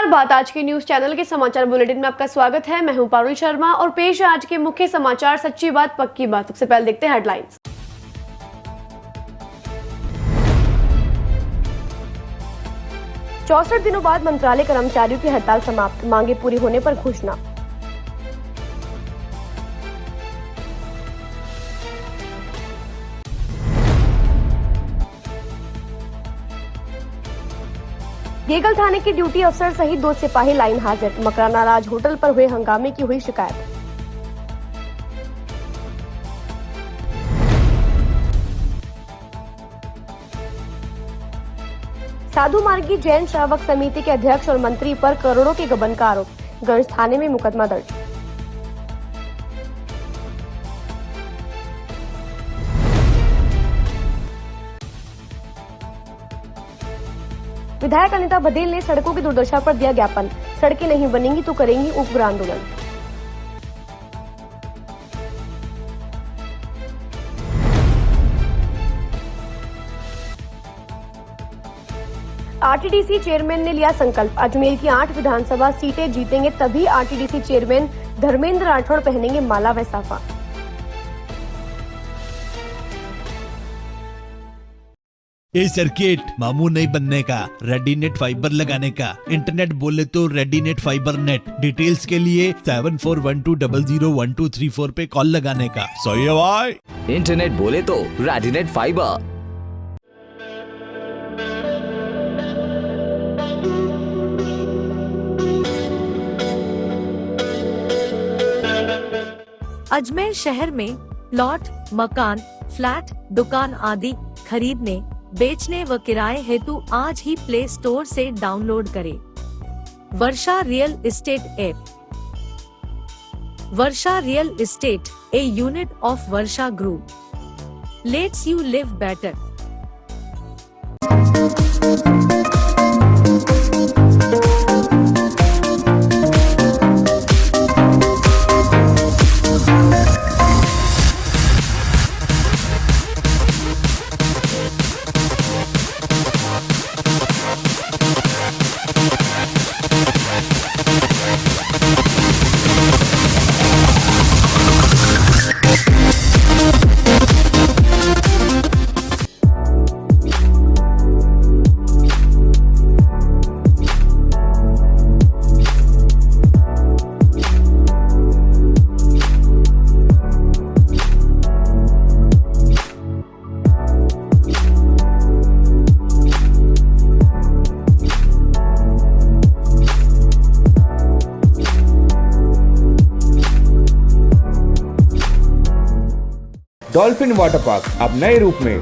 नमस्कार, बात आज के न्यूज चैनल के समाचार बुलेटिन में आपका स्वागत है। मैं हूं पारुल शर्मा और पेश है आज के मुख्य समाचार। सच्ची बात पक्की बात। सबसे पहले देखते हैं हेडलाइंस। चौसठ दिनों बाद मंत्रालय कर्मचारियों की हड़ताल समाप्त, मांगे पूरी होने पर घोषणा। गेगल थाने के ड्यूटी अफसर सहित 2 सिपाही लाइन हाजिर, मकराना राज होटल पर हुए हंगामे की हुई शिकायत। साधु मार्गी जैन श्रावक समिति के अध्यक्ष और मंत्री पर करोड़ों के गबन का आरोप, गंज थाने में मुकदमा दर्ज। विधायक अनिता बघेल ने सड़कों की दुर्दशा पर दिया ज्ञापन, सड़कें नहीं बनेंगी तो करेंगी उग्र आंदोलन। आरटीडीसी चेयरमैन ने लिया संकल्प, अजमेर की 8 विधानसभा सीटें जीतेंगे तभी आरटीडीसी चेयरमैन धर्मेंद्र राठौड़ पहनेंगे माला व साफा। ये सर्किट मामूल नहीं बनने का, रेडीनेट फाइबर लगाने का। इंटरनेट बोले तो रेडीनेट फाइबर नेट। डिटेल्स के लिए 7412001234 पे कॉल लगाने का। सही है भाई। इंटरनेट बोले तो रेडीनेट फाइबर। अजमेर शहर में प्लॉट, मकान, फ्लैट, दुकान आदि खरीदने, बेचने व किराए हेतु आज ही प्ले स्टोर से डाउनलोड करें Varsha real estate app. Varsha real estate, a unit of Varsha group, lets you live better. Dolphin water park अब नए रूप में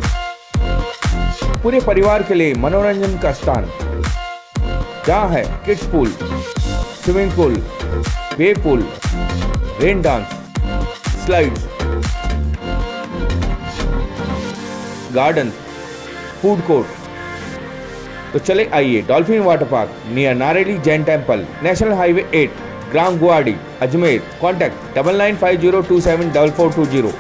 पूरे परिवार के लिए मनोरंजन का स्थान, जहां है kids pool, swimming pool, wave pool, rain dance, slides, garden, food court. तो चले आइए dolphin water park near Nareli Jain temple, national highway 8, ग्राम गुवाड़ी, अजमेर। कॉन्टैक्ट 9950274420।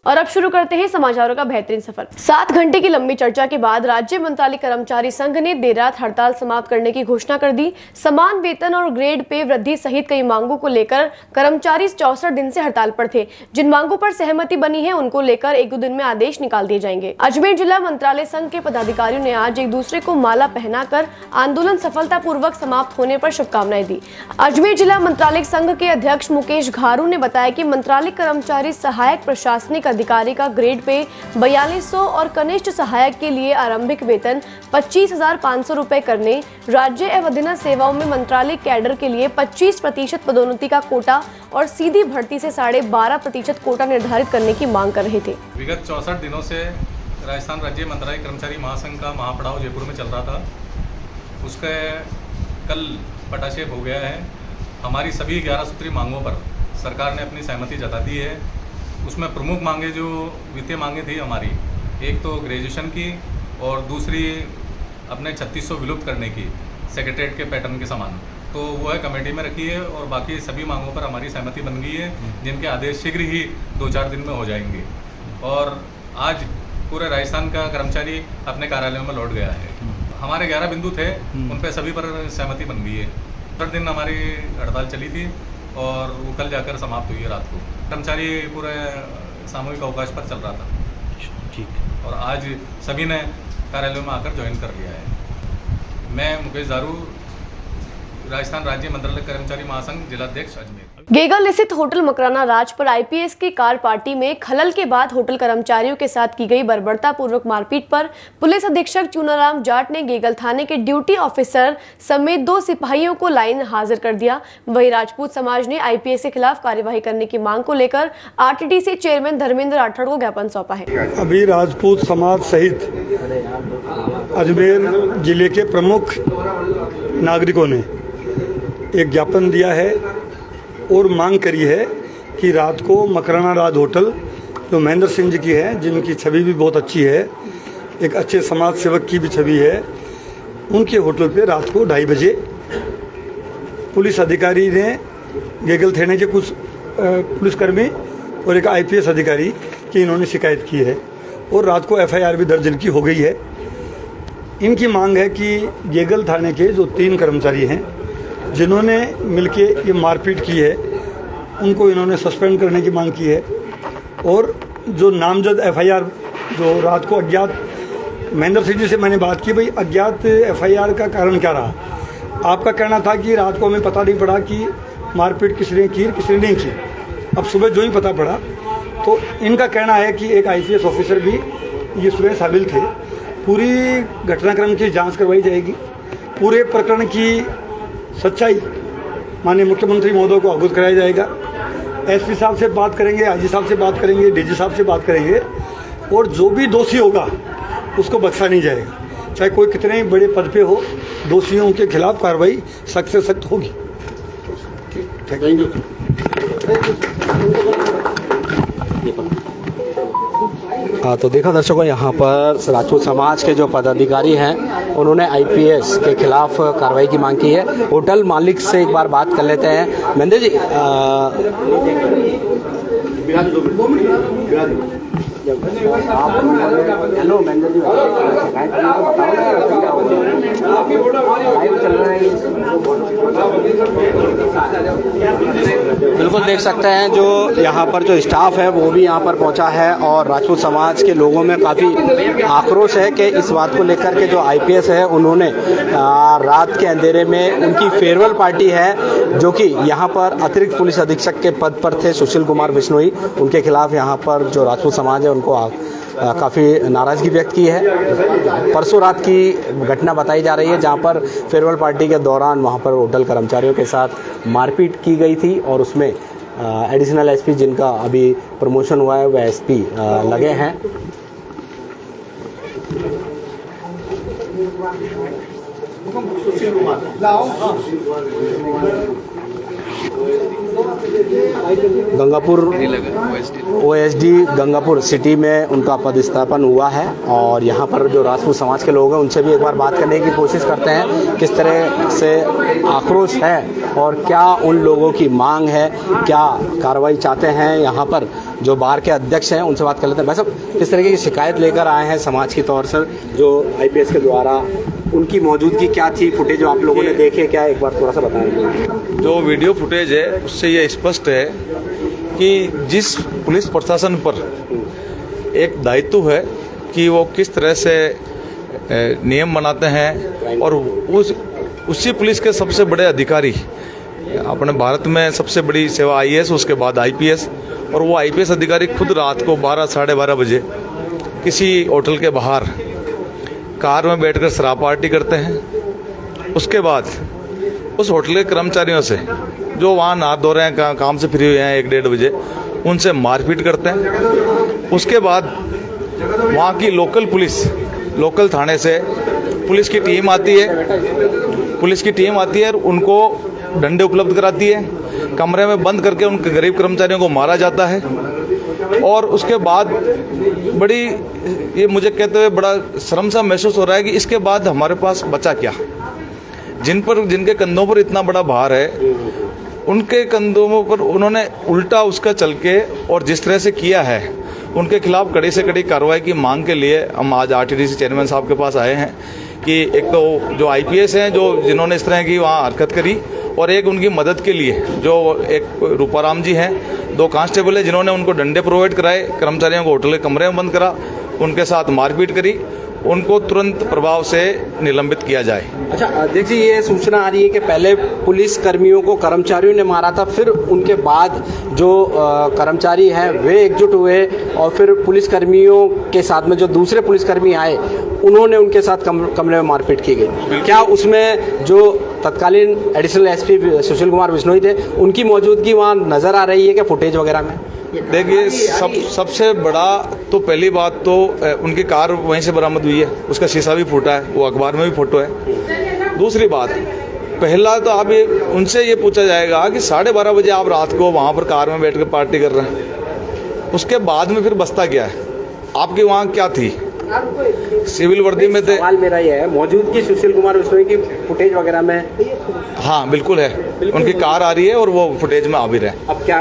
और अब शुरू करते हैं समाचारों का बेहतरीन सफर। 7 घंटे की लंबी चर्चा के बाद राज्य मंत्रालय कर्मचारी संघ ने देर रात हड़ताल समाप्त करने की घोषणा कर दी। समान वेतन और ग्रेड पे वृद्धि सहित कई मांगों को लेकर कर्मचारी 64 दिन से हड़ताल पर थे। जिन मांगों पर सहमति बनी है उनको लेकर 1-2 दिन में आदेश निकाल दिए जाएंगे। अजमेर जिला मंत्रालय संघ के पदाधिकारियों ने आज एक दूसरे को माला पहनाकर आंदोलन सफलतापूर्वक समाप्त होने पर शुभकामनाएं दी। अजमेर जिला मंत्रालय संघ के अध्यक्ष मुकेश घारू ने बताया कि मंत्रालय कर्मचारी सहायक प्रशासनिक अधिकारी का ग्रेड पे 4200 और कनिष्ठ सहायक के लिए आरंभिक वेतन 25,500 रुपए करने, राज्य एवं अधीनस्थ सेवाओं में मंत्रालय कैडर के लिए 25% पदोन्नति का कोटा और सीधी भर्ती से 12.5% कोटा निर्धारित करने की मांग कर रहे थे। विगत 64 दिनों से राजस्थान राज्य मंत्रालय कर्मचारी महासंघ का महापड़ाव जयपुर में चल रहा था। उसका कल पटाक्षेप हो गया है। हमारी सभी 11 सूत्री मांगों पर सरकार ने अपनी सहमति जता दी है। उसमें प्रमुख मांगे जो वित्तीय मांगे थी हमारी, एक तो ग्रेजुएशन की और दूसरी अपने 3600 विलुप्त करने की सेक्रेटरीट के पैटर्न के समान। तो वो है कमेटी में रखी है और बाकी सभी मांगों पर हमारी सहमति बन गई है, जिनके आदेश शीघ्र ही 2-4 दिन में हो जाएंगे। और आज पूरे राजस्थान का कर्मचारी अपने कार्यालयों में लौट गया है। हमारे 11 बिंदु थे, उन पे सभी पर सहमति बन गई है। हर दिन हमारी हड़ताल चली थी और वो कल जाकर समाप्त हुई है रात को। कर्मचारी पूरे सामूहिक अवकाश पर चल रहा था ठीक। और आज सभी ने कार्यालयों में आकर ज्वाइन कर लिया है। मैं मुकेश दारू, राजस्थान राज्य मंत्रालय कर्मचारी महासंघ, जिलाध्यक्ष अजमेर। गेगल स्थित होटल मकराना राज पर आईपीएस की कार पार्टी में खलल के बाद होटल कर्मचारियों के साथ की गई बर्बरतापूर्वक मारपीट पर पुलिस अधीक्षक चूनाराम जाट ने गेगल थाने के ड्यूटी ऑफिसर समेत 2 सिपाहियों को लाइन हाजिर कर दिया। वहीं राजपूत समाज ने आईपीएस के खिलाफ कार्यवाही करने की मांग को लेकर आरटीडीसी चेयरमैन धर्मेंद्र राठौड़ को ज्ञापन सौंपा है। अभी राजपूत समाज सहित अजमेर जिले के प्रमुख नागरिकों ने एक ज्ञापन दिया है और मांग करी है कि रात को मकराना राज होटल जो महेंद्र सिंह जी की है, जिनकी छवि भी बहुत अच्छी है, एक अच्छे समाज सेवक की भी छवि है, उनके होटल पे रात को 2:30 बजे पुलिस अधिकारी ने, गेगल थाने के कुछ पुलिसकर्मी और एक आईपीएस अधिकारी की इन्होंने शिकायत की है और रात को एफआईआर भी दर्ज इनकी हो गई है। इनकी मांग है कि गेगल थाने के जो 3 कर्मचारी हैं जिन्होंने मिलके ये मारपीट की है, उनको इन्होंने सस्पेंड करने की मांग की है और जो नामजद एफआईआर जो रात को अज्ञात, महेंद्र सिंह जी से मैंने बात की, भाई अज्ञात एफआईआर का कारण क्या रहा। आपका कहना था कि रात को हमें पता नहीं पड़ा कि मारपीट किसने की किसने नहीं की, अब सुबह जो ही पता पड़ा। तो इनका कहना है कि एक आईपीएस ऑफिसर भी ये इसमें शामिल थे। पूरी घटनाक्रम की जांच करवाई जाएगी, पूरे प्रकरण की सच्चाई माननीय मुख्यमंत्री महोदय को अवगत कराया जाएगा। एसपी साहब से बात करेंगे, आईजी साहब से बात करेंगे, डीजी साहब से बात करेंगे और जो भी दोषी होगा उसको बख्शा नहीं जाएगा, चाहे कोई कितने ही बड़े पद पे हो। दोषियों के खिलाफ कार्रवाई सख्त से सख्त होगी। Thank you. तो देखा दर्शकों, यहाँ पर राजपूत समाज के जो पदाधिकारी हैं उन्होंने आईपीएस के खिलाफ कार्रवाई की मांग की है। होटल मालिक से एक बार बात कर लेते हैं। महेंद्र जी, हेलो महेंद्र जी, बिल्कुल देख सकते हैं जो यहाँ पर जो स्टाफ है वो भी यहाँ पर पहुँचा है और राजपूत समाज के लोगों में काफ़ी आक्रोश है कि इस बात को लेकर के जो आईपीएस है उन्होंने रात के अंधेरे में उनकी फेयरवेल पार्टी है जो कि यहाँ पर अतिरिक्त पुलिस अधीक्षक के पद पर थे सुशील कुमार बिश्नोई, उनके खिलाफ यहाँ पर जो राजपूत समाज है उनको काफ़ी नाराज़गी व्यक्त की है। परसों रात की घटना बताई जा रही है जहां पर फेयरवेल पार्टी के दौरान वहां पर होटल कर्मचारियों के साथ मारपीट की गई थी और उसमें एडिशनल एसपी जिनका अभी प्रमोशन हुआ है वह एसपी लगे हैं। गंगापुर ओएसडी गंगापुर सिटी में उनका पदस्थापन हुआ है और यहाँ पर जो राजपूत समाज के लोग हैं उनसे भी एक बार बात करने की कोशिश करते हैं किस तरह से आक्रोश है और क्या उन लोगों की मांग है, क्या कार्रवाई चाहते हैं। यहाँ पर जो बार के अध्यक्ष हैं उनसे बात कर लेते हैं। भाई साहब, किस तरीके की शिकायत लेकर आए हैं समाज की तौर से जो आईपीएस के द्वारा, उनकी मौजूदगी क्या थी, फुटेज जो आप लोगों ने देखे क्या, एक बार थोड़ा सा बताएं। जो वीडियो फुटेज है उससे ये स्पष्ट है कि जिस पुलिस प्रशासन पर एक दायित्व है कि वो किस तरह से नियम बनाते हैं और उसी पुलिस के सबसे बड़े अधिकारी, अपने भारत में सबसे बड़ी सेवा आईएएस, उसके बाद आईपीएस, और वो आईपीएस अधिकारी खुद रात को 12 साढ़े 12 बजे किसी होटल के बाहर कार में बैठकर शराब पार्टी करते हैं। उसके बाद उस होटल के कर्मचारियों से जो वहाँ नहा धो रहे हैं, काम से फ्री हुए हैं 1-1:30 बजे, उनसे मारपीट करते हैं। उसके बाद वहाँ की लोकल थाने से पुलिस की टीम आती है और उनको डंडे उपलब्ध कराती है, कमरे में बंद करके उनके गरीब कर्मचारियों को मारा जाता है। और उसके बाद बड़ी, ये मुझे कहते हुए बड़ा शर्म सा महसूस हो रहा है कि इसके बाद हमारे पास बचा क्या। जिनके कंधों पर इतना बड़ा भार है, उनके कंधों पर उन्होंने उल्टा उसका चल के और जिस तरह से किया है, उनके खिलाफ कड़ी से कड़ी कार्रवाई की मांग के लिए हम आज आरटीडीसी चेयरमैन साहब के पास आए हैं कि एक तो जो IPS हैं जो जिन्होंने इस तरह की वहाँ हरकत करी, और एक उनकी मदद के लिए जो एक रूपाराम जी हैं, 2 कांस्टेबल है जिन्होंने उनको डंडे प्रोवाइड कराए, कर्मचारियों को होटल के कमरे में बंद करा, उनके साथ मारपीट करी, उनको तुरंत प्रभाव से निलंबित किया जाए। अच्छा अध्यक्ष जी, ये सूचना आ रही है कि पहले पुलिस कर्मियों को कर्मचारियों ने मारा था, फिर उनके बाद जो कर्मचारी हैं वे एकजुट हुए और फिर पुलिस कर्मियों के साथ में जो दूसरे पुलिसकर्मी आए उन्होंने उनके साथ कमरे में मारपीट की गई। क्या उसमें जो तत्कालीन एडिशनल SP सुशील कुमार बिश्नोई थे उनकी मौजूदगी वहाँ नज़र आ रही है क्या फुटेज वगैरह में? देखिए, सबसे बड़ा तो पहली बात तो उनकी कार वहीं से बरामद हुई है, उसका शीशा भी फूटा है, वो अखबार में भी फोटो है। दूसरी बात, पहला तो आप उनसे ये पूछा जाएगा कि 12:30 बजे आप रात को वहाँ पर कार में बैठ कर पार्टी कर रहे हैं, उसके बाद में फिर बस्ता क्या है, आपकी वहाँ क्या थी? सिविल वर्दी में थे। सवाल मेरा ये है, मौजूदगी सुशील कुमार बिश्नोई की फुटेज वगैरह में? हाँ बिल्कुल है, उनकी कार आ रही है और वो फुटेज में आ भी रहे हैं। अब क्या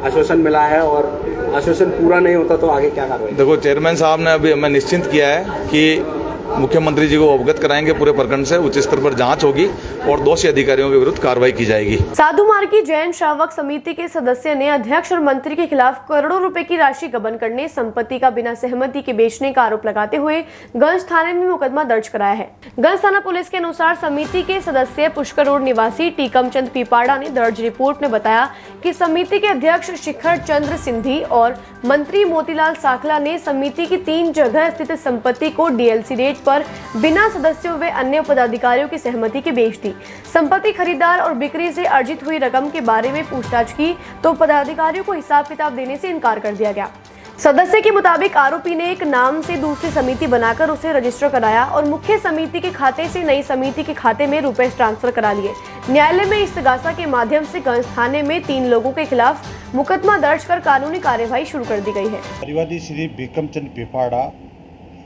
आश्वासन मिला है, और आश्वासन पूरा नहीं होता तो आगे क्या कार्रवाई? देखो, चेयरमैन साहब ने अभी हमें निश्चिंत किया है कि मुख्यमंत्री जी को अवगत कराएंगे पूरे प्रकरण से, उच्च स्तर पर जांच होगी और दोषी अधिकारियों के विरुद्ध कार्रवाई की जाएगी। साधु मार्गी जैन श्रावक समिति के सदस्य ने अध्यक्ष और मंत्री के खिलाफ करोड़ों रुपए की राशि गबन करने, संपत्ति का बिना सहमति के बेचने का आरोप लगाते हुए गंज थाने में मुकदमा दर्ज कराया है। गंज थाना पुलिस के अनुसार समिति के सदस्य पुष्कर रोड निवासी टीकम चंद पीपाड़ा ने दर्ज रिपोर्ट में बताया कि समिति के अध्यक्ष शिखर चंद्र सिंधी और मंत्री मोतीलाल साखला ने समिति की 3 जगह स्थित संपत्ति को DLC रेट पर बिना सदस्यों व अन्य पदाधिकारियों की सहमति के बेच दी। संपत्ति खरीदार और बिक्री से अर्जित हुई रकम के बारे में पूछताछ की तो पदाधिकारियों को हिसाब किताब देने से इनकार कर दिया गया। सदस्य के मुताबिक आरोपी ने एक नाम से दूसरी समिति बनाकर उसे रजिस्टर कराया और मुख्य समिति के खाते से नई समिति के खाते में रुपए ट्रांसफर करा लिए। न्यायालय में इस्तगासा के माध्यम से गंज थाने में 3 लोगों के खिलाफ मुकदमा दर्ज कर कानूनी कार्यवाही शुरू कर दी गई है। परिवादी श्री बिक्रमचंद पिपाड़ा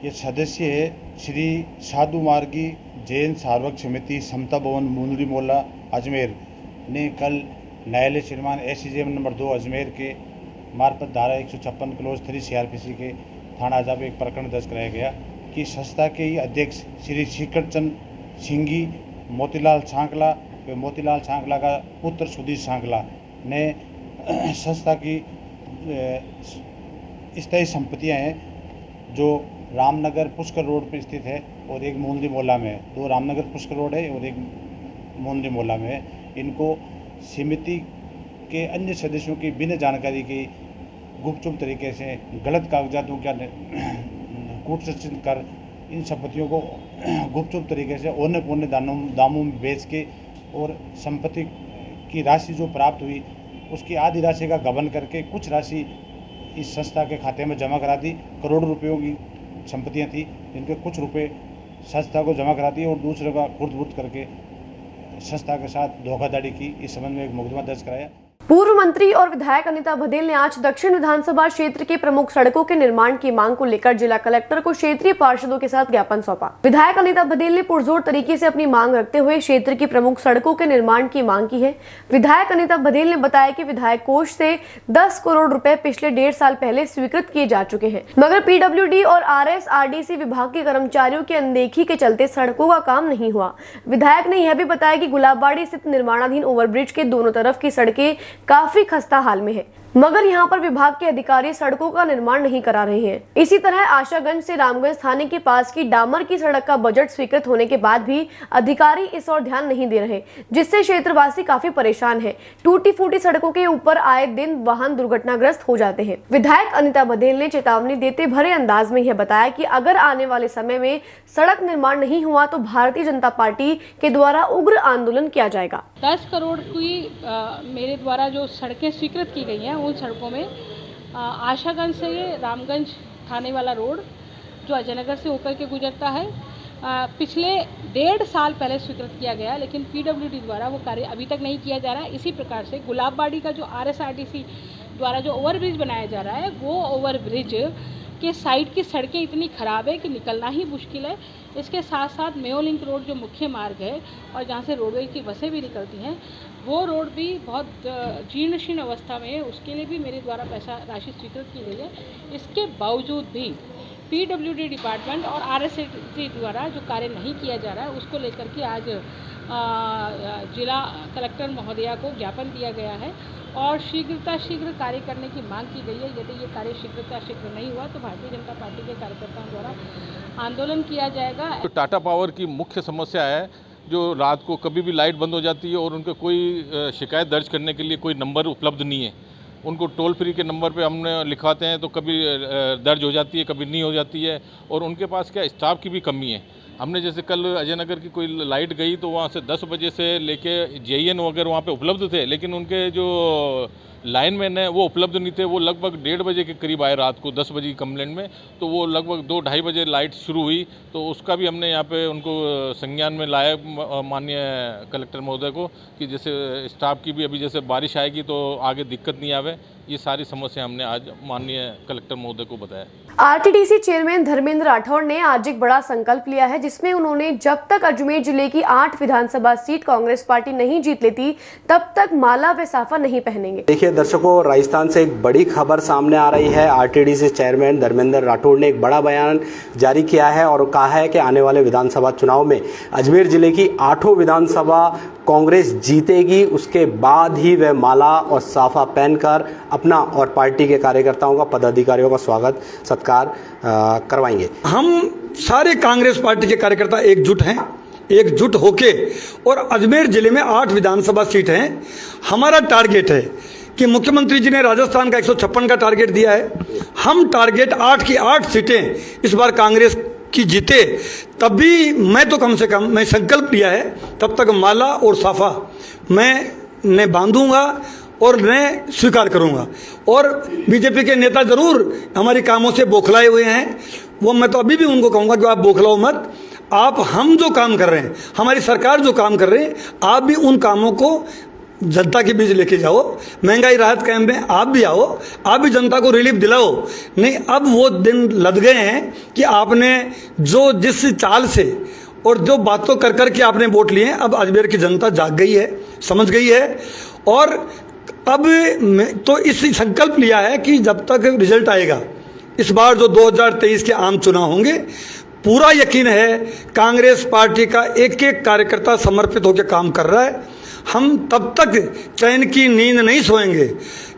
ये सदस्य है श्री साधु मार्गी जैन श्रावक समिति समता भवन मुंदरी मोहल्ला अजमेर ने कल न्यायालय श्रीमान SCJ नंबर 2 अजमेर के मार्फत धारा 156 क्लोज 3 CRPC के थाना अजाब एक प्रकरण दर्ज कराया गया कि संस्था के ही अध्यक्ष श्री शिखर चंद सिंघी मोतीलाल सांकला व मोतीलाल सांकला का पुत्र सुधीर सांकला ने संस्था की स्थायी संपत्तियां हैं जो रामनगर पुष्कर रोड पर स्थित है और एक मोहल्ली मोहल्ला में है। 2 रामनगर पुष्कर रोड है और एक मोहल्ली मोहल्ला में है। इनको समिति के अन्य सदस्यों की बिना जानकारी की गुपचुप तरीके से गलत कागजातों का कूटसंचित कर इन संपत्तियों को गुपचुप तरीके से औने पौने दामों में बेच के और संपत्ति की राशि जो प्राप्त हुई उसकी आधी राशि का गबन करके कुछ राशि इस संस्था के खाते में जमा करा दी। करोड़ों रुपयों की संपत्तियां थी जिनके कुछ रुपए संस्था को जमा करा दिए और दूसरे का खुर्द-बुर्द करके संस्था के साथ धोखाधड़ी की। इस संबंध में एक मुकदमा दर्ज कराया। पूर्व मंत्री और विधायक अनिता बघेल ने आज दक्षिण विधानसभा क्षेत्र के प्रमुख सड़कों के निर्माण की मांग को लेकर जिला कलेक्टर को क्षेत्रीय पार्षदों के साथ ज्ञापन सौंपा। विधायक अनिता बघेल ने पुरजोर तरीके से अपनी मांग रखते हुए क्षेत्र की प्रमुख सड़कों के निर्माण की मांग की है। विधायक अनिता बघेल ने बताया कि विधायक कोष से 10 करोड़ रुपए पिछले 1.5 साल पहले स्वीकृत किए जा चुके हैं, मगर PWD और RSRDC विभाग के कर्मचारियों की अनदेखी के चलते सड़कों का काम नहीं हुआ। विधायक ने यह भी बताया कि गुलाबबाड़ी स्थित निर्माणाधीन ओवरब्रिज के दोनों तरफ की सड़कें काफी खस्ता हाल में है, मगर यहां पर विभाग के अधिकारी सड़कों का निर्माण नहीं करा रहे हैं। इसी तरह आशागंज से रामगंज थाने के पास की डामर की सड़क का बजट स्वीकृत होने के बाद भी अधिकारी इस ओर ध्यान नहीं दे रहे, जिससे क्षेत्रवासी काफी परेशान हैं। टूटी फूटी सड़कों के ऊपर आए दिन वाहन दुर्घटनाग्रस्त हो जाते हैं। विधायक अनिता बघेल ने चेतावनी देते भरे अंदाज में यह बताया कि अगर आने वाले समय में सड़क निर्माण नहीं हुआ तो भारतीय जनता पार्टी के द्वारा उग्र आंदोलन किया जाएगा। 10 करोड़ की मेरे द्वारा जो सड़कें स्वीकृत की गई हैं उन सड़कों में आशागंज से ये रामगंज थाने वाला रोड जो अजयनगर से होकर के गुजरता है पिछले 1.5 साल पहले स्वीकृत किया गया, लेकिन PWD द्वारा वो कार्य अभी तक नहीं किया जा रहा है। इसी प्रकार से गुलाबबाड़ी का जो RSRDC द्वारा जो ओवरब्रिज बनाया जा रहा है वो ओवरब्रिज के साइड की सड़कें इतनी ख़राब है कि निकलना ही मुश्किल है। इसके साथ साथ मेयो लिंक रोड जो मुख्य मार्ग है और जहाँ से रोडवेज की बसें भी निकलती हैं वो रोड भी बहुत जीर्ण शीर्ण अवस्था में है। उसके लिए भी मेरे द्वारा पैसा राशि स्वीकृत की गई है। इसके बावजूद भी पीडब्ल्यूडी डिपार्टमेंट और आरएसएटी द्वारा जो कार्य नहीं किया जा रहा है उसको लेकर के आज जिला कलेक्टर महोदया को ज्ञापन दिया गया है और शीघ्र कार्य करने की मांग की गई है। यदि ये कार्य शीघ्र नहीं हुआ तो भारतीय जनता पार्टी के कार्यकर्ताओं द्वारा आंदोलन किया जाएगा। तो टाटा पावर की मुख्य समस्या है जो रात को कभी भी लाइट बंद हो जाती है और उनके कोई शिकायत दर्ज करने के लिए कोई नंबर उपलब्ध नहीं है। उनको टोल फ्री के नंबर पे हमने लिखवाते हैं तो कभी दर्ज हो जाती है, कभी नहीं हो जाती है और उनके पास क्या स्टाफ की भी कमी है। हमने जैसे कल अजय नगर की कोई लाइट गई तो वहाँ से 10 बजे से लेके जेईएन वगैरह वहाँ पे उपलब्ध थे, लेकिन उनके जो लाइनमैन है वो उपलब्ध नहीं थे। वो लगभग 1:30 बजे के करीब आए रात को 10 बजे की कंप्लेंट में, तो वो लगभग 2-2:30 बजे लाइट शुरू हुई। तो उसका भी हमने यहाँ पे उनको संज्ञान में लाया माननीय कलेक्टर महोदय को कि जैसे स्टाफ की भी अभी जैसे बारिश आएगी तो आगे दिक्कत नहीं आवे। ये सारी समस्या हमने आज माननीय कलेक्टर महोदय को बताया। आरटीडीसी चेयरमैन धर्मेंद्र राठौड़ ने आज एक बड़ा संकल्प लिया है जिसमें उन्होंने जब तक अजमेर जिले की 8 विधानसभा सीट कांग्रेस पार्टी नहीं जीत लेती तब तक माला व साफा नहीं पहनेंगे। देखिए दर्शकों, राजस्थान से एक बड़ी खबर सामने आ रही है। आरटीडीसी चेयरमैन धर्मेंद्र राठौड़ ने एक बड़ा बयान जारी किया है और कहा है कि आने वाले विधानसभा चुनाव में अजमेर जिले की 8 विधानसभा कांग्रेस जीतेगी, उसके बाद ही वह माला और साफा पहनकर अपना और पार्टी के कार्यकर्ताओं का, पदाधिकारियों का स्वागत सत्कार करवाएंगे। हम सारे कांग्रेस पार्टी के कार्यकर्ता एकजुट हैं, एकजुट होके, और अजमेर जिले में 8 विधानसभा सीट हैं। हमारा टारगेट है कि मुख्यमंत्री जी ने राजस्थान का 156 का टारगेट दिया है। हम टारगेट 8 की 8 सीटें इस बार कांग्रेस की जीते, तब भी मैं तो कम से कम मैं संकल्प लिया है तब तक माला और साफा मैं बांधूंगा और मैं स्वीकार करूंगा। और बीजेपी के नेता जरूर हमारे कामों से बौखलाए हुए हैं, वो मैं तो अभी भी उनको कहूँगा कि आप बौखलाओ मत। आप हम जो काम कर रहे हैं, हमारी सरकार जो काम कर रहे हैं, आप भी उन कामों को जनता के बीच लेके जाओ। महंगाई राहत कैंप में आप भी आओ, आप भी जनता को रिलीफ दिलाओ। नहीं, अब वो दिन लद गए हैं कि आपने जो जिस चाल से और जो बातों कर कर के आपने वोट लिए हैं, अब अजमेर की जनता जाग गई है, समझ गई है। और अब तो इस संकल्प लिया है कि जब तक रिजल्ट आएगा, इस बार जो 2023 के आम चुनाव होंगे, पूरा यकीन है कांग्रेस पार्टी का एक एक कार्यकर्ता समर्पित होकर काम कर रहा है। हम तब तक चैन की नींद नहीं सोएंगे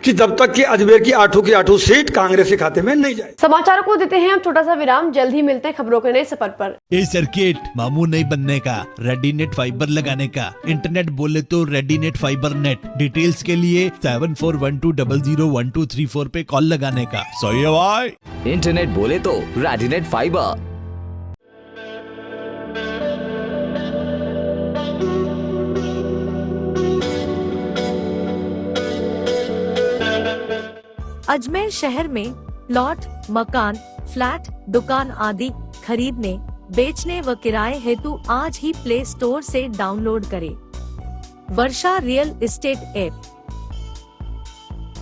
कि जब तक कि अजमेर की 8 की 8 सीट कांग्रेस के खाते में नहीं जाए। समाचारों को देते हैं हम छोटा सा विराम, जल्द ही मिलते हैं खबरों के नए सफर पर। ए सर्किट मामू नहीं बनने का, रेडीनेट फाइबर लगाने का, इंटरनेट बोले तो रेडीनेट फाइबर नेट। डिटेल्स के लिए 7412001234 पे कॉल लगाने का। सही है भाई। इंटरनेट बोले तो रेडीनेट फाइबर। अजमेर शहर में प्लॉट, मकान, फ्लैट, दुकान आदि खरीदने, बेचने व किराए हेतु आज ही प्ले स्टोर से डाउनलोड करें Varsha real estate app.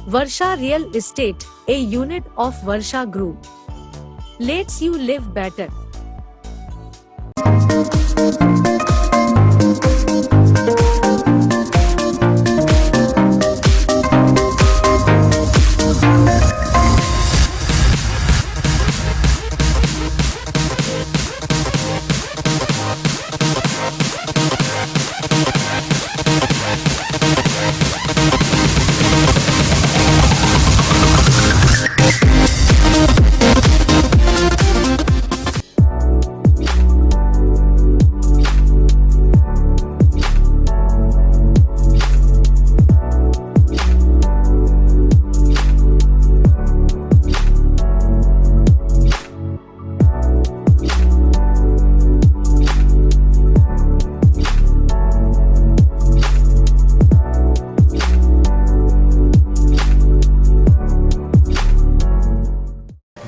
Varsha real estate, a unit of Varsha group, lets you live better.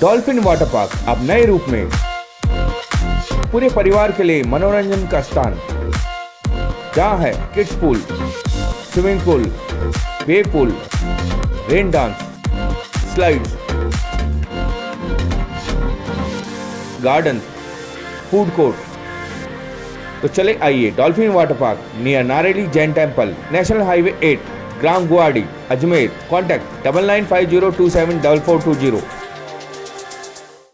Dolphin water park अब नए रूप में पूरे परिवार के लिए मनोरंजन का स्थान, जहां है kids pool, swimming pool, wave pool, rain dance, slides, garden, food court. तो चले आइए dolphin water park near Nareli Jain temple, national highway 8, ग्राम गुवाहाटी, अजमेर। कॉन्टैक्ट 9950274420।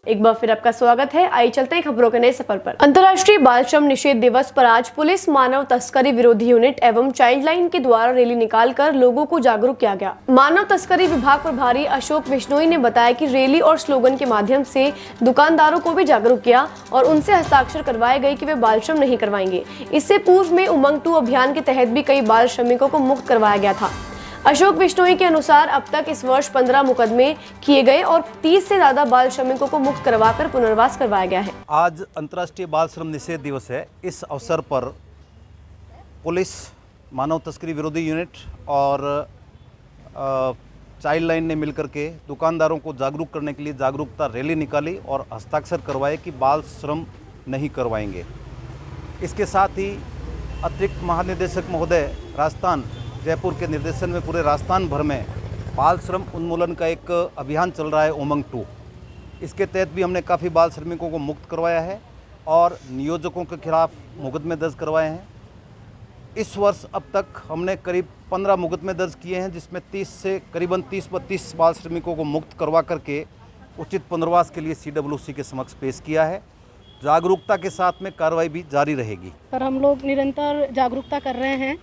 एक बार फिर आपका स्वागत है। आइए चलते हैं खबरों के नए सफर पर। अंतर्राष्ट्रीय बाल श्रम निषेध दिवस पर आज पुलिस, मानव तस्करी विरोधी यूनिट एवं चाइल्ड लाइन के द्वारा रैली निकालकर लोगों को जागरूक किया गया। मानव तस्करी विभाग प्रभारी अशोक बिश्नोई ने बताया कि रैली और स्लोगन के माध्यम से दुकानदारों को भी जागरूक किया और उनसे हस्ताक्षर करवाए गए कि वे बाल श्रम नहीं करवाएंगे। इससे पूर्व में उमंग 2 अभियान के तहत भी कई बाल श्रमिकों को मुक्त करवाया गया था। अशोक बिश्नोई के अनुसार अब तक इस वर्ष 15 मुकदमे किए गए और 30 से ज्यादा बाल श्रमिकों को मुक्त करवाकर पुनर्वास करवाया गया है। आज अंतर्राष्ट्रीय बाल श्रम निषेध दिवस है। इस अवसर पर पुलिस, मानव तस्करी विरोधी यूनिट और चाइल्ड लाइन ने मिलकर के दुकानदारों को जागरूक करने के लिए जागरूकता रैली निकाली और हस्ताक्षर करवाए कि बाल श्रम नहीं करवाएंगे। इसके साथ ही अतिरिक्त महानिदेशक महोदय राजस्थान जयपुर के निर्देशन में पूरे राजस्थान भर में बाल श्रम उन्मूलन का एक अभियान चल रहा है, उमंग 2। इसके तहत भी हमने काफ़ी बाल श्रमिकों को मुक्त करवाया है और नियोजकों के खिलाफ मुकदमे दर्ज करवाए हैं। इस वर्ष अब तक हमने करीब 15 मुकदमे दर्ज किए हैं, जिसमें 30 से करीबन 30-32 बाल श्रमिकों को मुक्त करवा करके उचित पुनर्वास के लिए CWC के समक्ष पेश किया है। जागरूकता के साथ में कार्रवाई भी जारी रहेगी। पर हम लोग निरंतर जागरूकता कर रहे हैं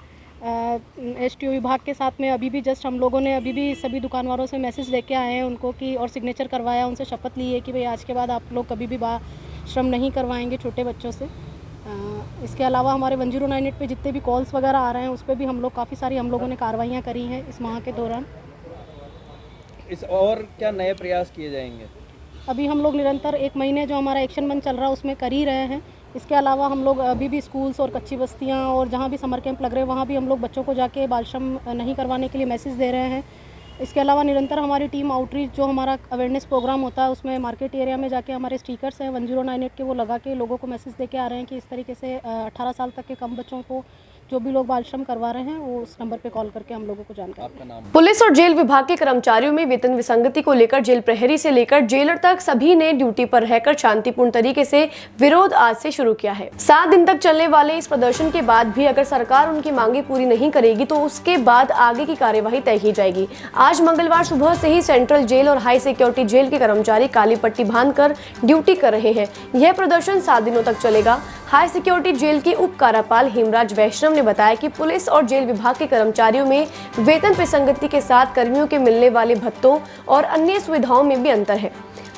STO विभाग के साथ में। अभी भी जस्ट हम लोगों ने अभी भी सभी दुकानदारों से मैसेज लेके आए हैं उनको कि, और सिग्नेचर करवाया, उनसे शपथ ली है कि भाई आज के बाद आप लोग कभी भी बाल श्रम नहीं करवाएंगे छोटे बच्चों से। इसके अलावा हमारे 1098 पे जितने भी कॉल्स वगैरह आ रहे हैं उस पर भी हम लोग काफ़ी सारी हम लोगों ने कार्रवाइयाँ करी हैं इस माह के दौरान। इस और क्या नए प्रयास किए जाएंगे? अभी हम लोग निरंतर 1 महीने जो हमारा एक्शन मंच चल रहा है उसमें कर ही रहे हैं। इसके अलावा हम लोग अभी भी स्कूल्स और कच्ची बस्तियां और जहां भी समर कैंप लग रहे हैं वहां भी हम लोग बच्चों को जाके बाल श्रम नहीं करवाने के लिए मैसेज दे रहे हैं। इसके अलावा निरंतर हमारी टीम आउटरीच, जो हमारा अवेयरनेस प्रोग्राम होता है, उसमें मार्केट एरिया में जाके हमारे स्टिकर्स हैं 1098 के, वो लगा के लोगों को मैसेज दे के आ रहे हैं कि इस तरीके से 18 साल तक के कम बच्चों को जो भी लोग बाल श्रम करवा रहे हैं वो उस नंबर पे कॉल करके हम लोगों को जानकारी। पुलिस और जेल विभाग के कर्मचारियों में वेतन विसंगति को लेकर जेल प्रहरी से लेकर जेलर तक सभी ने ड्यूटी पर रहकर शांतिपूर्ण तरीके से विरोध आज से शुरू किया है। 7 दिन तक चलने वाले इस प्रदर्शन के बाद भी अगर सरकार उनकी मांगे पूरी नहीं करेगी तो उसके बाद आगे की कार्यवाही तय की जाएगी। आज मंगलवार सुबह से ही सेंट्रल जेल और हाई सिक्योरिटी जेल के कर्मचारी काली पट्टी बांधकर ड्यूटी कर रहे हैं। यह प्रदर्शन 7 दिनों तक चलेगा। हाई सिक्योरिटी जेल के उप कारापाल हेमराज वैष्णव ने बताया कि पुलिस और जेल विभाग के कर्मचारियों में वेतन विसंगति के साथ कर्मियों के मिलने वाले भत्तों और अन्य सुविधाओं में भी अंतर है।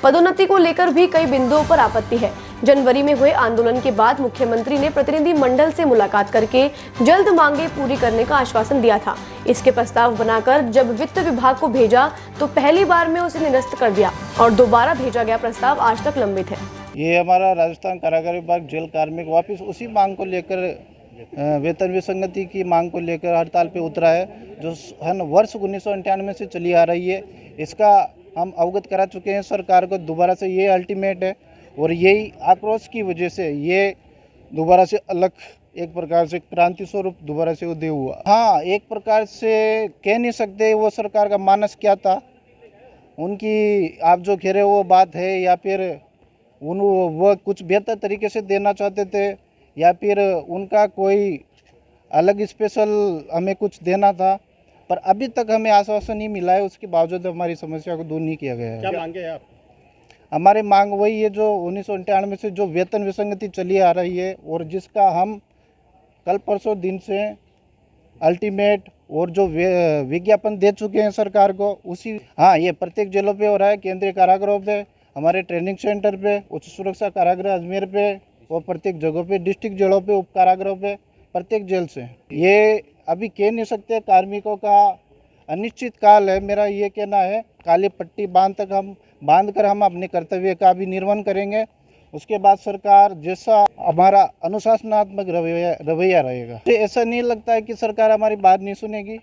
पदोन्नति को लेकर भी कई बिंदुओं पर आपत्ति है। जनवरी में हुए आंदोलन के बाद मुख्यमंत्री ने प्रतिनिधि मंडल से मुलाकात करके जल्द मांगे पूरी करने का आश्वासन दिया था। इसके प्रस्ताव बनाकर जब वित्त विभाग को भेजा तो पहली बार में उसे निरस्त कर दिया और दोबारा भेजा गया प्रस्ताव आज तक लंबित है। ये हमारा राजस्थान कारागार विभाग जेल कार्मिक वापस उसी मांग को लेकर, वेतन विसंगति की मांग को लेकर हड़ताल पे उतरा है, जो वर्ष 1998 से चली आ रही है। इसका हम अवगत करा चुके हैं सरकार को। दोबारा से ये अल्टीमेट है और यही आक्रोश की वजह से ये दोबारा से अलग एक प्रकार से क्रांति स्वरूप दोबारा से उदय हुआ। हाँ, एक प्रकार से कह नहीं सकते वो सरकार का मानस क्या था, उनकी आप जो कह रहे हो वो बात है, या फिर वो कुछ बेहतर तरीके से देना चाहते थे, या फिर उनका कोई अलग स्पेशल हमें कुछ देना था, पर अभी तक हमें आश्वासन नहीं मिला है। उसके बावजूद हमारी समस्या को दूर नहीं किया गया है। क्या मांगे हैं आप? हमारी मांग वही है जो 1998 से जो वेतन विसंगति चली आ रही है और जिसका हम कल परसों दिन से अल्टीमेट और जो विज्ञापन दे चुके हैं सरकार को, उसी हाँ ये प्रत्येक जेलों पे हो रहा है, केंद्रीय कारागृहों पे, हमारे ट्रेनिंग सेंटर पे, उच्च सुरक्षा कारागृह अजमेर पे और प्रत्येक जगहों पे, डिस्ट्रिक्ट जेलों पे, उप कारागृहों पे, प्रत्येक जेल से। ये अभी कह नहीं सकते, कार्मिकों का अनिश्चित काल है। मेरा ये कहना है काली पट्टी बांध कर हम अपने कर्तव्य का भी निर्वहन करेंगे। उसके बाद सरकार जैसा हमारा अनुशासनात्मक रवैया रहेगा। मुझे ऐसा नहीं लगता है कि सरकार हमारी बात नहीं सुनेगी।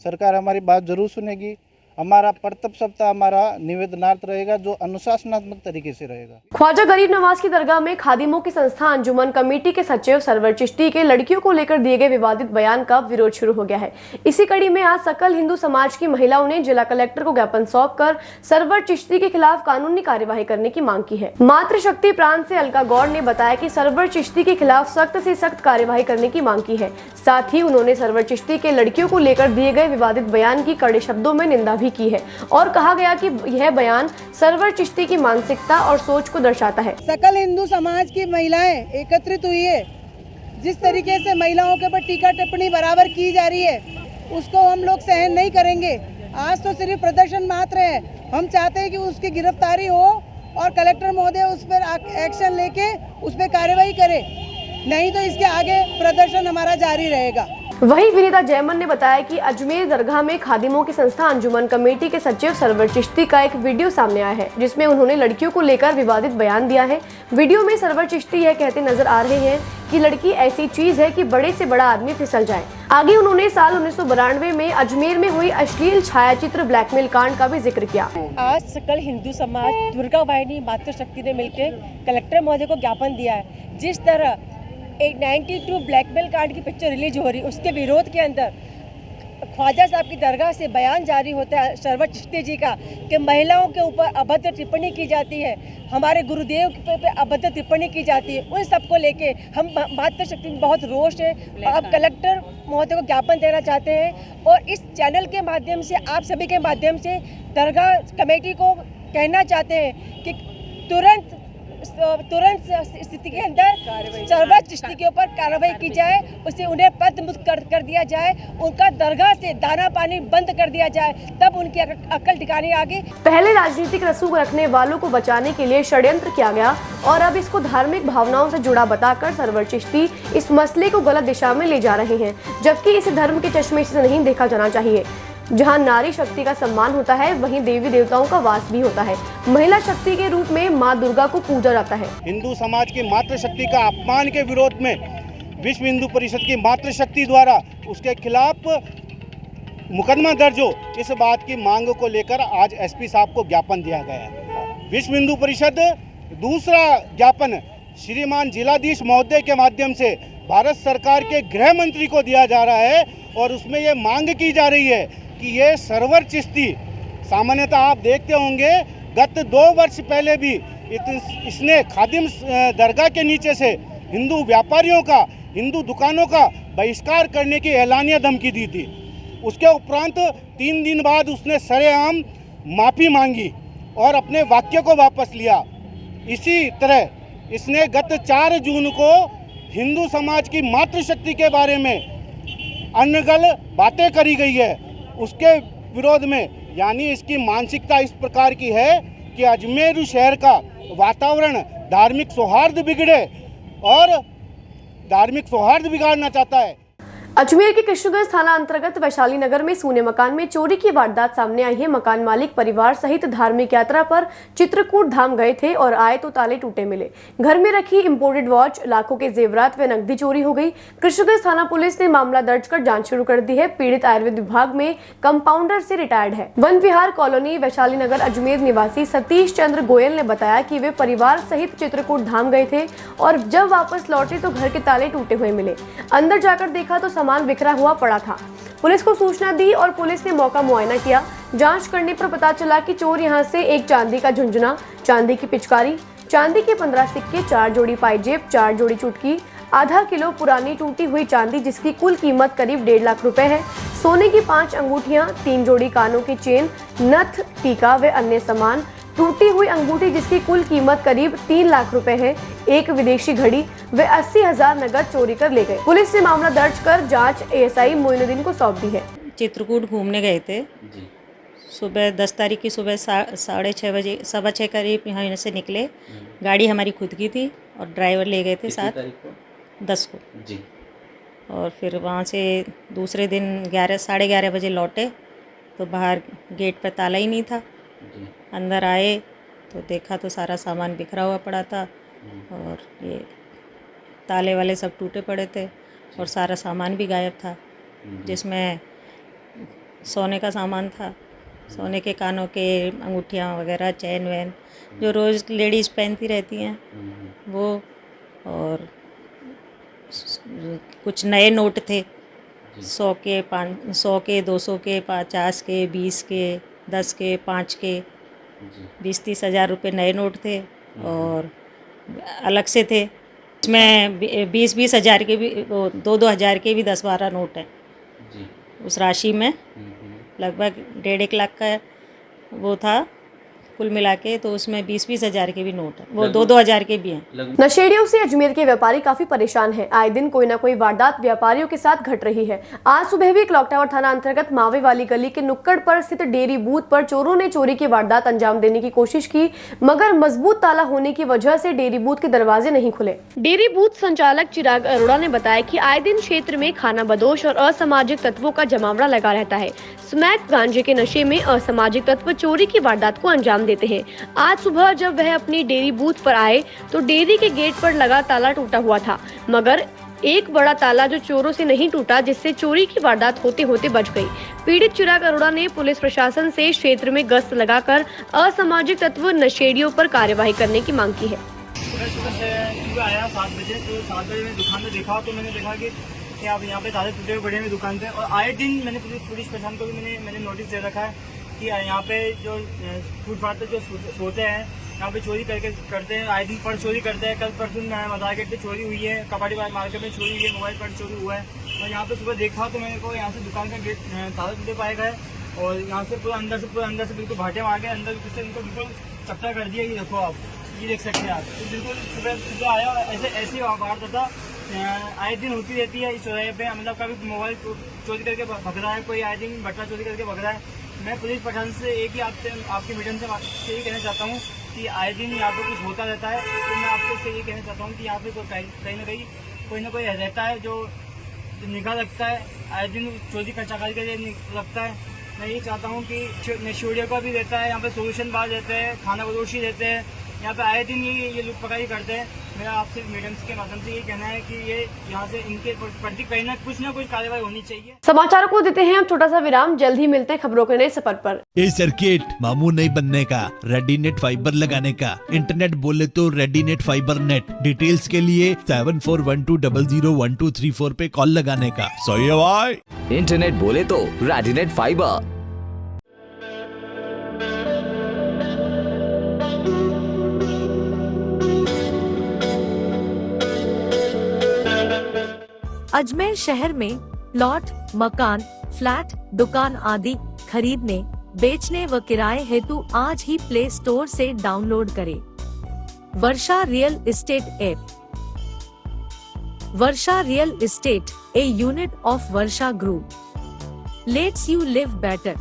सरकार हमारी बात जरूर सुनेगी। हमारा प्रताप सप्ताह हमारा निवेदनार्थ रहेगा जो अनुशासनात्मक तरीके से रहेगा। ख्वाजा गरीब नवाज की दरगाह में खादिमों की संस्था अंजुमन कमेटी के सचिव सरवर चिश्ती के लड़कियों को लेकर दिए गए विवादित बयान का विरोध शुरू हो गया है। इसी कड़ी में आज सकल हिंदू समाज की महिलाओं ने जिला कलेक्टर को ज्ञापन सौंपकर सरवर चिश्ती के खिलाफ कानूनी कार्यवाही करने की मांग की है। मातृशक्ति प्रांत से अलका गौड़ ने बताया कि सरवर चिश्ती के खिलाफ सख्त से सख्त कार्यवाही करने की मांग की है। साथ ही उन्होंने सरवर चिश्ती के लड़कियों को लेकर दिए गए विवादित बयान की कड़े शब्दों में निंदा भी की है और कहा गया कि यह बयान सरवर चिश्ती की मानसिकता और सोच को दर्शाता है। सकल हिंदू समाज की महिलाएं एकत्रित हुई है। जिस तरीके से महिलाओं के ऊपर टीका टिप्पणी बराबर की जा रही है, उसको हम लोग सहन नहीं करेंगे। आज तो सिर्फ प्रदर्शन मात्र है। हम चाहते हैं कि उसकी गिरफ्तारी हो और कलेक्टर महोदय उस पर एक्शन लेके उस पर कार्रवाई करे, नहीं तो इसके आगे प्रदर्शन हमारा जारी रहेगा। वहीं विनीता जयमन ने बताया कि अजमेर दरगाह में खादिमों की संस्था अंजुमन कमेटी के सचिव सरवर चिश्ती का एक वीडियो सामने आया है, जिसमें उन्होंने लड़कियों को लेकर विवादित बयान दिया है। वीडियो में सरवर चिश्ती यह कहते नजर आ रहे हैं कि लड़की ऐसी चीज है कि बड़े से बड़ा आदमी फिसल जाए। आगे उन्होंने साल 1992 में अजमेर में हुई अश्लील छायाचित्र ब्लैकमेल कांड का भी जिक्र किया। आज सकल हिंदू समाज दुर्गा वाहिनी मातृशक्ति ने मिलकर कलेक्टर महोदय को ज्ञापन दिया है। जिस तरह एक 92 ब्लैकमेल कांड की पिक्चर रिलीज हो रही, उसके विरोध के अंदर ख्वाजा साहब की दरगाह से बयान जारी होता है सरवर चिश्ती जी का कि महिलाओं के ऊपर अभद्र टिप्पणी की जाती है, हमारे गुरुदेव पे अभद्र टिप्पणी की जाती है। उन सबको लेके हम मातृशक्ति में बहुत रोष है। अब कलेक्टर महोदय को ज्ञापन देना चाहते हैं और इस चैनल के माध्यम से, आप सभी के माध्यम से दरगाह कमेटी को कहना चाहते हैं कि तुरंत स्थिति के अंदर सरवर चिश्ती के ऊपर कार्रवाई की जाए, उसे उन्हें पदमुक्त कर दिया जाए, उनका दरगाह से दाना पानी बंद कर दिया जाए, तब उनकी अक्ल ठिकाने आ गई। पहले राजनीतिक रसूख रखने वालों को बचाने के लिए षड्यंत्र किया गया और अब इसको धार्मिक भावनाओं से जुड़ा बताकर सरवर चिश्ती इस मसले को गलत दिशा में ले जा रहे हैं, जबकि इसे धर्म के चश्मे से नहीं देखा जाना चाहिए। जहां नारी शक्ति का सम्मान होता है, वहीं देवी देवताओं का वास भी होता है। महिला शक्ति के रूप में मां दुर्गा को पूजा जाता है। हिंदू समाज की मातृशक्ति का अपमान के विरोध में विश्व हिंदू परिषद की मातृशक्ति द्वारा उसके खिलाफ मुकदमा दर्ज हो, इस बात की मांग को लेकर आज एसपी साहब को ज्ञापन दिया गया है। विश्व हिंदू परिषद दूसरा ज्ञापन श्रीमान जिलाधीश महोदय के माध्यम से भारत सरकार के गृह मंत्री को दिया जा रहा है और उसमें ये मांग की जा रही है कि ये सरवर चिश्ती, सामान्यतः आप देखते होंगे गत 2 वर्ष पहले भी इसने खादिम दरगाह के नीचे से हिंदू व्यापारियों का, हिंदू दुकानों का बहिष्कार करने की एलानिया धमकी दी थी। उसके उपरांत 3 दिन बाद उसने सरेआम माफ़ी मांगी और अपने वाक्य को वापस लिया। इसी तरह इसने गत 4 जून को हिंदू समाज की मातृशक्ति के बारे में अनगल बातें करी गई है, उसके विरोध में, यानी इसकी मानसिकता इस प्रकार की है कि अजमेर शहर का वातावरण धार्मिक सौहार्द बिगड़े और धार्मिक सौहार्द बिगाड़ना चाहता है। अजमेर के कृष्णगंज थाना अंतर्गत वैशाली नगर में सोने मकान में चोरी की वारदात सामने आई है। मकान मालिक परिवार सहित धार्मिक यात्रा पर चित्रकूट धाम गए थे और आए तो ताले टूटे मिले। घर में रखी इंपोर्टेड वॉच, लाखों के जेवरात व नकदी चोरी हो गई। कृष्णगंज थाना पुलिस ने मामला दर्ज कर जांच शुरू कर दी है। पीड़ित आयुर्वेद विभाग में कंपाउंडर से रिटायर्ड है। वन विहार कॉलोनी वैशाली नगर अजमेर निवासी सतीश चंद्र गोयल ने बताया कि वे परिवार सहित चित्रकूट धाम गए थे और जब वापस लौटे तो घर के ताले टूटे हुए मिले। अंदर जाकर देखा तो सामान बिखरा हुआ पड़ा था। पुलिस को सूचना दी और पुलिस ने मौका मुआयना किया। जांच करने पर पता चला कि चोर यहां से एक चांदी का झुंझुना, चांदी की पिचकारी, चांदी के 15 सिक्के, 4 जोड़ी पायजेब, 4 जोड़ी चुटकी, आधा किलो पुरानी टूटी हुई चांदी जिसकी कुल कीमत करीब 1.5 लाख रुपए है, सोने की 5 अंगूठियां, 3 जोड़ी कानों की चेन, नथ, टीका व अन्य सामान, टूटी हुई अंगूठी जिसकी कुल कीमत करीब 3 लाख रुपए है, एक विदेशी घड़ी व 80,000 नगद चोरी कर ले गए। पुलिस ने मामला दर्ज कर जांच एएसआई मोइनुद्दीन को सौंप दी है। चित्रकूट घूमने गए थे सुबह 10 तारीख की सुबह 6:30 बजे, 6:15 करीब यहाँ से निकले। गाड़ी हमारी खुद की थी और ड्राइवर ले गए थे साथ 10 को जी। और फिर वहाँ से दूसरे दिन 11-11:30 बजे लौटे तो बाहर गेट पर ताला ही नहीं था। अंदर आए तो देखा तो सारा सामान बिखरा हुआ पड़ा था और ये ताले वाले सब टूटे पड़े थे और सारा सामान भी गायब था, जिसमें सोने का सामान था, सोने के कानों के अंगूठियाँ वगैरह, चैन वैन जो रोज़ लेडीज़ पहनती रहती हैं वो, और कुछ नए नोट थे 100 के, 500 के, 200 के, 50 के, 20 के, 10 के, 5 के, 20-30 हज़ार रुपये नए नोट थे और अलग से थे। इसमें 20-20 हज़ार के भी, 2-2 हज़ार के भी 10-12 नोट हैं उस राशि में। लगभग 1.5 लाख का वो था कुल मिला के, तो उसमें 20-20 हज़ार के भी नोट है, वो 2-2 हज़ार के भी हैं। नशेड़ियों से अजमेर के व्यापारी काफी परेशान हैं। आए दिन कोई ना कोई वारदात व्यापारियों के साथ घट रही है। आज सुबह भी क्लॉक टावर थाना अंतर्गत मावे वाली गली के नुक्कड़ पर स्थित डेयरी बूथ पर चोरों ने चोरी की वारदात अंजाम देने की कोशिश की, मगर मजबूत ताला होने की वजह से डेयरी बूथ के दरवाजे नहीं खुले। डेयरी बूथ संचालक चिराग अरोड़ा ने बताया कि आए दिन क्षेत्र में खाना बदोश और असामाजिक तत्वों का जमावड़ा लगा रहता है। स्मैक गांजे के नशे में असामाजिक तत्व चोरी की वारदात को अंजाम देते हैं। आज सुबह जब वह अपनी डेयरी बूथ पर आए तो डेयरी के गेट पर लगा ताला टूटा हुआ था, मगर एक बड़ा ताला जो चोरों से नहीं टूटा, जिससे चोरी की वारदात होते होते बच गई। पीड़ित चिराग अरोड़ा ने पुलिस प्रशासन से क्षेत्र में गश्त लगाकर असामाजिक तत्व नशेड़ियों पर कार्यवाही करने की मांग की है। सुबह आया 7 बजे, तो 7 बजे मैंने दुकान में देखा, तो मैंने देखा कि आप यहाँ पे ताले टूटे हुए बड़े में दुकान थे। और आए दिन मैंने पुलिस प्रशासन को भी मैंने नोटिस दे रखा है कि यहाँ पे जो फुटपाथ पे जो सोते हैं यहाँ पे चोरी करते हैं। आए दिन पर्स चोरी करते हैं। कल परसों मदार गेट पे चोरी हुई है, कबाड़ी मार्केट में चोरी हुई है, मोबाइल पर्स चोरी हुआ है। और यहाँ पे सुबह देखा तो मेरे को यहाँ से दुकान का गेट ताला टूटे पाए गए और यहाँ से पूरा अंदर से बिल्कुल भाटे मार के अंदर से इनको बिल्कुल चपटा कर दिया। ये देखो आप, ये देख सकते हैं आप। तो बिल्कुल सुबह आया ऐसी वारदात था आए दिन होती रहती है इस चौराहे पे। मतलब कभी मोबाइल चोरी करके भग रहा है, कोई आए दिन बट्टा चोरी करके भग रहा है। मैं पुलिस प्रशासन से एक ही आपके मीडियम से यही कहना चाहता हूँ कि आए दिन यहाँ पे कुछ होता रहता है। तो मैं आपसे यही कहना चाहता हूँ कि यहाँ पे कहीं ना कोई रहता है जो निगाह रखता है, आए दिन चोरी कचाकारी के लिए रखता है। मैं यही चाहता हूँ कि नशेड़ियों का भी रहता है, यहाँ पे सोल्यूशन बार रहते हैं, खाना बदोशी रहते हैं, यहाँ पे आए दिन ये लूट पकड़ी करते हैं। मेरा आपसे मीडियम के माध्यम से ये कहना है कि ये यहाँ से इनके प्रति कहीं ना कुछ कार्रवाई होनी चाहिए। समाचारों को देते हैं अब छोटा सा विराम, जल्द ही मिलते हैं खबरों के नए सफर पर। ए सर्किट मामू नहीं बनने का, रेडीनेट फाइबर लगाने का, इंटरनेट बोले तो रेडीनेट फाइबर नेट। डिटेल्स के लिए 7412001234 पे कॉल लगाने का। सही है भाई। इंटरनेट बोले तो रेडीनेट फाइबर। अजमेर शहर में प्लॉट, मकान, फ्लैट, दुकान आदि खरीदने, बेचने व किराए हेतु आज ही प्ले स्टोर से डाउनलोड करें Varsha real estate app. Varsha real estate, a unit of Varsha group, lets you live better.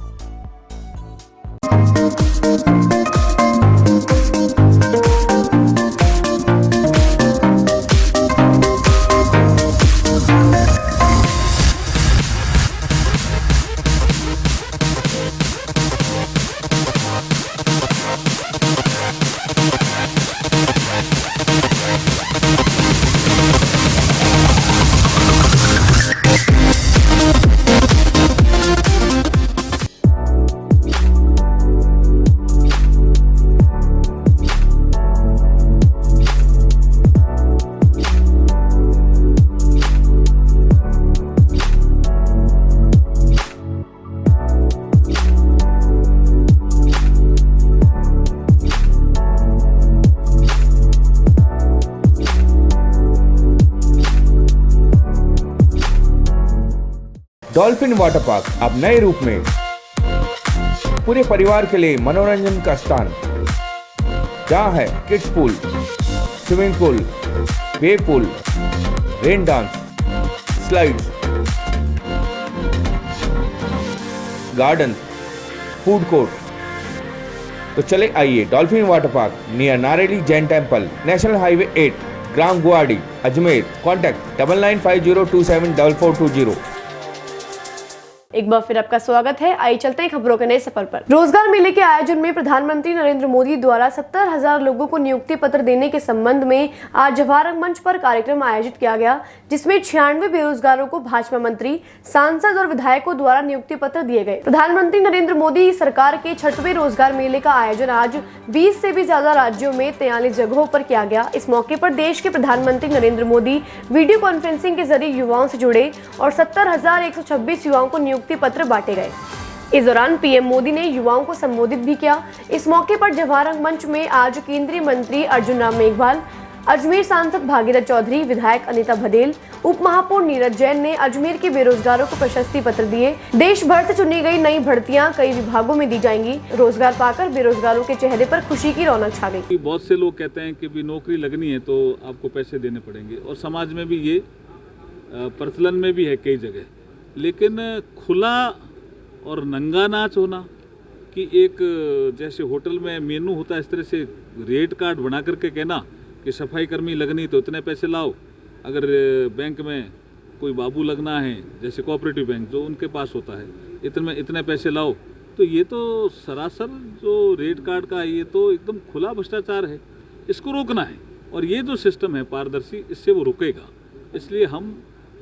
Dolphin water park अब नए रूप में पूरे परिवार के लिए मनोरंजन का स्थान, जहां है kids pool, swimming pool, wave pool, rain dance, slides, garden, food court. तो चले आइए dolphin water park near Nareli Jain temple, national highway 8, ग्राम गुवाहाटी, अजमेर। कॉन्टैक्ट 9950274420। एक बार फिर आपका स्वागत है। आइए चलते हैं खबरों के नए सफर पर। रोजगार मेले के आयोजन में प्रधानमंत्री नरेंद्र मोदी द्वारा 70,000 लोगों को नियुक्ति पत्र देने के संबंध में आज जवाहर मंच पर कार्यक्रम आयोजित किया गया, जिसमें 96 बेरोजगारों को भाजपा मंत्री, सांसद और विधायकों द्वारा नियुक्ति पत्र दिए गए। प्रधानमंत्री नरेंद्र मोदी सरकार के 6वें रोजगार मेले का आयोजन आज 20 से भी ज्यादा राज्यों में 43 जगहों पर किया गया। इस मौके पर देश के प्रधानमंत्री नरेंद्र मोदी वीडियो कॉन्फ्रेंसिंग के जरिए युवाओं से जुड़े और 70,126 युवाओं को नियुक्ति पत्र बांटे गए। इस दौरान पीएम मोदी ने युवाओं को संबोधित भी किया। इस मौके पर जवाहर मंच में आज केंद्रीय मंत्री अर्जुन राम मेघवाल, अजमेर सांसद भागीरथ चौधरी, विधायक अनीता भदेल, उप महापौर नीरज जैन ने अजमेर के बेरोजगारों को प्रशस्ति पत्र दिए। देश भर से चुनी गई नई भर्तियां कई विभागों में दी जाएंगी। रोजगार पाकर बेरोजगारों के चेहरे पर खुशी की रौनक छा गई। बहुत से लोग कहते हैं कि भी नौकरी लगनी है तो आपको पैसे देने पड़ेंगे, और समाज में भी ये प्रचलन में भी है कई जगह, लेकिन खुला और नंगा नाच होना कि एक जैसे होटल में मेनू होता है इस तरह से रेट कार्ड बना करके कहना कि सफाई कर्मी लगनी तो इतने पैसे लाओ, अगर बैंक में कोई बाबू लगना है जैसे कोऑपरेटिव बैंक जो उनके पास होता है इतने पैसे लाओ, तो ये तो सरासर जो रेट कार्ड का ये तो एकदम खुला भ्रष्टाचार है। इसको रोकना है, और ये जो सिस्टम है पारदर्शी, इससे वो रुकेगा। इसलिए हम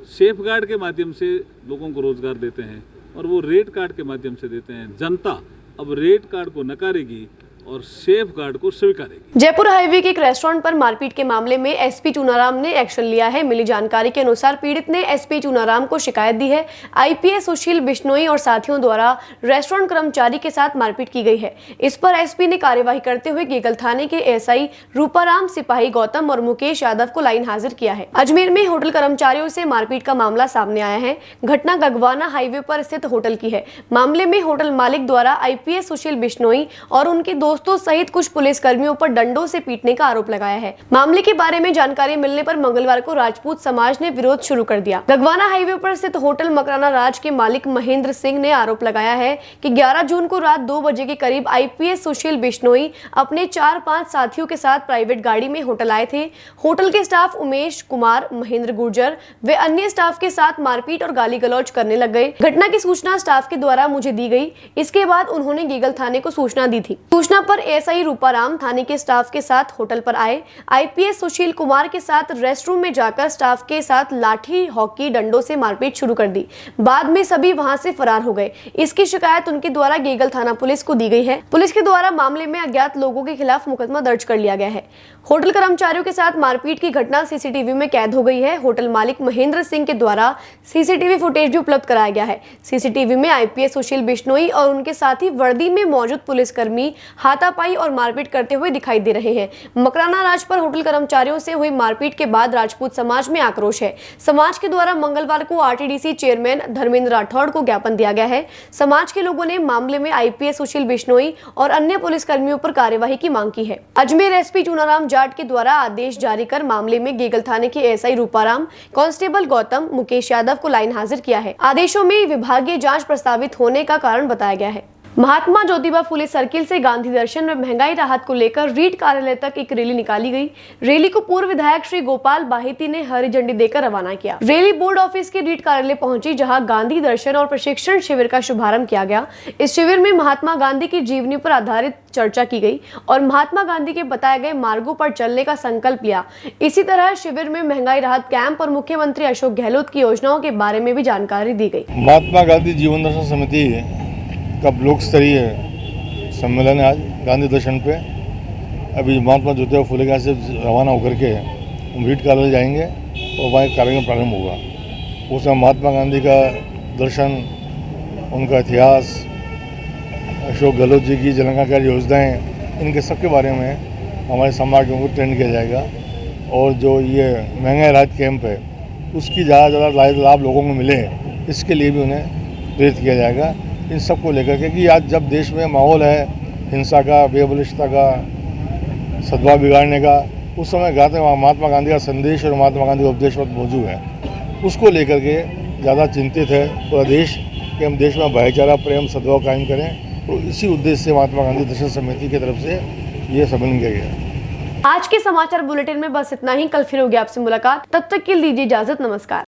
सेफ गार्ड के माध्यम से लोगों को रोजगार देते हैं और वो रेट कार्ड के माध्यम से देते हैं। जनता अब रेट कार्ड को नकारेगी और सेफ गार्ड को स्वीकारेगी। जयपुर हाईवे के एक रेस्टोरेंट पर मारपीट के मामले में एसपी चूनाराम ने एक्शन लिया है। मिली जानकारी के अनुसार पीड़ित ने एसपी चूनाराम को शिकायत दी है। आईपीएस सुशील बिश्नोई और साथियों द्वारा रेस्टोरेंट कर्मचारी के साथ मारपीट की गई है। इस पर एसपी ने कार्यवाही करते हुए गेगल थाने के एसआई रूपाराम, सिपाही गौतम और मुकेश यादव को लाइन हाजिर किया है। अजमेर में होटल कर्मचारियों से मारपीट का मामला सामने आया है। घटना गगवाना हाईवे पर स्थित होटल की है। मामले में होटल मालिक द्वारा आईपीएस सुशील बिश्नोई और उनके दोस्तों सहित कुछ पुलिस कर्मियों पर डंडों से पीटने का आरोप लगाया है। मामले के बारे में जानकारी मिलने पर मंगलवार को राजपूत समाज ने विरोध शुरू कर दिया। गगवाना हाईवे पर स्थित होटल मकराना राज के मालिक महेंद्र सिंह ने आरोप लगाया है कि 11 जून को रात 2 बजे के करीब आईपीएस सुशील बिश्नोई अपने 4-5 साथियों के साथ प्राइवेट गाड़ी में होटल आए थे। होटल के स्टाफ उमेश कुमार, महेंद्र गुर्जर व अन्य स्टाफ के साथ मारपीट और गाली गलौज करने लग गए। घटना की सूचना स्टाफ के द्वारा मुझे दी गई। इसके बाद उन्होंने गेगल थाने को सूचना दी थी। सूचना पर एसआई रूपाराम थाने के स्टाफ के साथ होटल पर आए। आईपीएस सुशील कुमार के साथ रेस्टरूम में जाकर स्टाफ के साथ लाठी, हॉकी, डंडों से मारपीट शुरू कर दी। बाद में सभी वहां से फरार हो गए। इसकी शिकायत उनके द्वारा गेगल थाना पुलिस को दी गई है। पुलिस के द्वारा मामले में अज्ञात लोगों के खिलाफ मुकदमा दर्ज कर लिया गया है। होटल कर्मचारियों के साथ मारपीट की घटना सीसीटीवी में कैद हो गई है। होटल मालिक महेंद्र सिंह के द्वारा सीसीटीवी फुटेज भी उपलब्ध कराया गया है। सीसीटीवी में आईपीएस सुशील बिश्नोई और उनके साथी वर्दी में मौजूद पुलिसकर्मी हाथापाई और मारपीट करते हुए दिखाई दे रहे हैं। मकराना राज पर होटल कर्मचारियों से हुई मारपीट के बाद राजपूत समाज में आक्रोश है। समाज के द्वारा मंगलवार को आरटीडीसी चेयरमैन धर्मेंद्र राठौड़ को ज्ञापन दिया गया है। समाज के लोगों ने मामले में आईपीएस सुशील बिश्नोई और अन्य पुलिसकर्मियों पर कार्यवाही की मांग की है। अजमेर एसपी चूनाराम जाट के द्वारा आदेश जारी कर मामले में गेगल थाने के एसआई रूपाराम, कांस्टेबल गौतम, मुकेश यादव को लाइन हाजिर किया है। आदेशों में विभागीय जांच प्रस्तावित होने का कारण बताया गया है। महात्मा ज्योतिबा फुले सर्किल से गांधी दर्शन में महंगाई राहत को लेकर रीट कार्यालय तक एक रैली निकाली गई। रैली को पूर्व विधायक श्री गोपाल बाहिती ने हरी झंडी देकर रवाना किया। रैली बोर्ड ऑफिस के रीट कार्यालय पहुंची, जहां गांधी दर्शन और प्रशिक्षण शिविर का शुभारंभ किया गया। इस शिविर में महात्मा गांधी की जीवनी पर आधारित चर्चा की गई और महात्मा गांधी के बताए गए मार्गों पर चलने का संकल्प लिया। इसी तरह शिविर में महंगाई राहत कैंप और मुख्यमंत्री अशोक गहलोत की योजनाओं के बारे में भी जानकारी दी गई। महात्मा गांधी जीवन दर्शन समिति का ब्लॉक स्तरीय सम्मेलन है आज गांधी दर्शन पे। अभी महात्मा ज्योतिबा फुले का से रवाना होकर के हम रीट कार्यालय जाएंगे और वहाँ एक कार्यक्रम प्रारंभ होगा। उसमें महात्मा गांधी का दर्शन, उनका इतिहास, अशोक गहलोत जी की जनकल्याणकारी योजनाएं, इनके सब के बारे में हमारे समाज को ट्रेंड किया जाएगा। और जो ये महंगाई राहत कैंप है उसकी ज़्यादा लाभ लोगों को मिले, इसके लिए भी उन्हें प्रेरित किया जाएगा। इन सबको लेकर के कि आज जब देश में माहौल है हिंसा का, बेबलिशता का, सद्भाव बिगाड़ने का, उस समय गाते महात्मा गांधी का संदेश और महात्मा गांधी का उपदेश मौजूद है। उसको लेकर के ज़्यादा चिंतित है पूरा देश कि हम देश में भाईचारा, प्रेम, सद्भाव कायम करें। तो इसी उद्देश्य से महात्मा गांधी दर्शन समिति की तरफ से ये सम्मेलन किया गया। आज के समाचार बुलेटिन में बस इतना ही। कल फिर होगी आपसे मुलाकात। तब तक के लिए दीजिए इजाजत। नमस्कार।